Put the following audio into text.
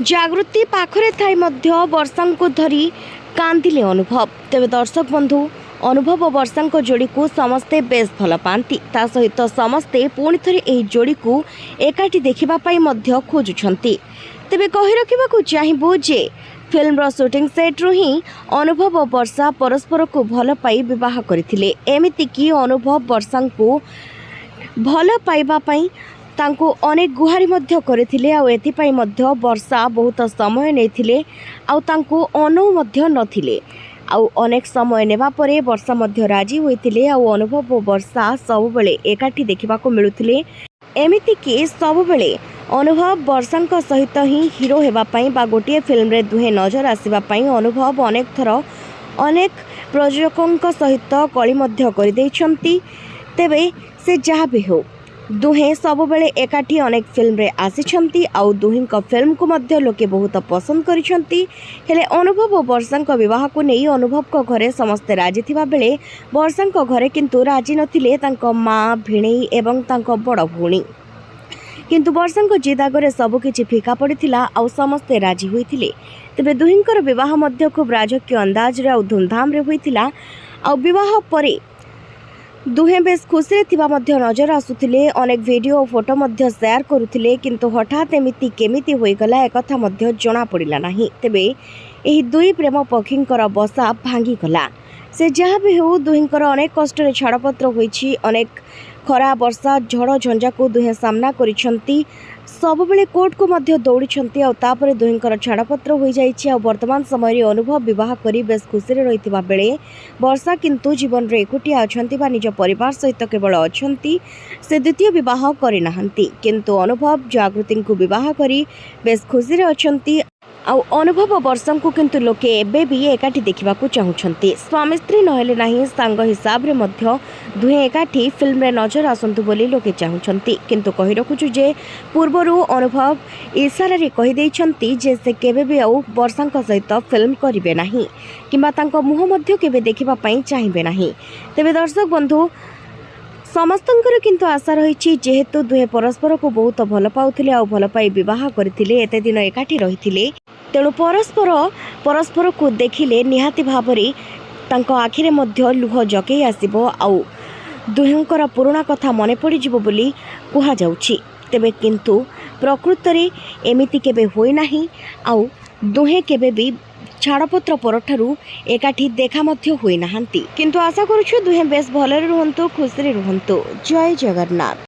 जागृति पाखरे थाई मध्य वर्षा को धरी कांदिले अनुभव। तेरे दर्शक बंधु अनुभव और वर्षा जोड़ी को समस्ते बेस भल पाती ता सहित समस्ते पुणी थे यह जोड़ी को एकाठी देखापी खोजुंट। तेरे कही रखा चाहबू जे फिल्म शूटिंग सेट्रु ही अनुभव और वर्षा परस्पर को भल पाई विवाह करथिले। एमितिकी अनुभव वर्षा को भल पाइबापी तांको अनेक गुहारी मध्य करथिले आ एथिपाई मध्य वर्षा बहुत समय नेथिले आ तांको अनु मध्य नथिले आ अनेक समय नेबा परे वर्षा मध्य राजी होइथिले आ अनुभव और वर्षा सब बेले एकाठी देखिबा को मिलुथिले। एमिति कि सब बेले अनुभव वर्षा सहित ही हीरो हेबा पई बा गोटे फिल्म रे दुहे नजर आसीबा पई अनुभव अनेक थर अनेक प्रयोजकों सहित कली मध्य कर दैछंती। तेबे से जहाँ भी हो दुहे सब बेले एकाठी अनेक फिल्म रे आसिछंती आउ दुहिंक फिल्म को मध्य लोके बहुत पसंद करिछंती। हेले अनुभव और वर्षा विवाह को नहीं अनुभव को घरे समस्ते राजी थिबा बेले वर्षा घरे किंतु राजी नथिले तांको माँ भिणेई एवं तांको बड़ भौणी। किंतु वर्षा जिद आगे सबकिछि फिका पड़िथिला आउ समस्ते राजी होइथिले। तेबे दुहिंकर विवाह मध्य खूब राजकीय अंदाज रे आउ धूमधाम रे होइथिला आउ विवाह परे दुहे बेस खुशी थिबा मध्य नजर आसुथिले। अनेक वीडियो और फोटो मध्य शेयर करुथिले किंतु हठात एमिति केमिति होइगला एकथा मध्य जणा पड़िला नाही। तेबे एही दुई प्रेम पक्षींकर बसा भांगी गला। से जहाँ भी हो दुहिंकर अनेक कष्ट छाड़पत्र होइछि। अनेक खरा वर्षा झड़ झंझा को दुहे सामना करिछंती। सब बेले कोर्ट को मध्य दौड़िछंती आ तापरे दुहिंकर छाड़पत्र हो जाइछि। आ वर्तमान समय अनुभव विवाह करी बेस खुशी रे रहितबा बेले वर्षा किंतु जीवन रे एकुटिया अछंती बा निज परिवार सहित केवल अछंती। से द्वितीय विवाह करि नाहंती किंतु अनुभव जागृति को विवाह करी बेस खुशी रे अछंती। आउ अनुभव वर्षा को किंतु लोके एबे भी एकाठी देखा चाहूँगी। स्वामी स्त्री नहेले नाही सांग हिसाब रे मध्य दुहे एकाठी फिल्म रे नजर आसंतु बोली लोके चाहूँगी। किंतु कहि रखुछु जे पूर्वरु अनुभव इशारा रे कहि दैछंती जे से केबे भी आउ वर्षा सहित फिल्म करिवे नाही किंबा तांको मुह मध्य केबे देखिबा पई चाहिबे नाही। तेबे दर्शक बंधु समस्तंकर किंतु आशा रही जेहेतु दुहे परस्पर को बहुत भल पाउथिले आ भल पाई विवाह करथिले एते दिन एकाठी रहिथिले तेणु परस्पर को देखिले निहाती भावरे तांको आखिरे मध्य लुह जगेई आसिबो आउ दुहेंकर पुराणा कथा मने पड़ी जिवो बोली कुहा जाउछि। तेबे किंतु प्रकृत रे एमिति केबे होई नाही आउ दुहे केबे भी छाड़पत्र परठारु एकाठी देखा मध्य होई नाहंती। किंतु आशा करूछु दुहे बेस भलरे रुहंतु खुशी रे रुहंतु। जय जगन्नाथ।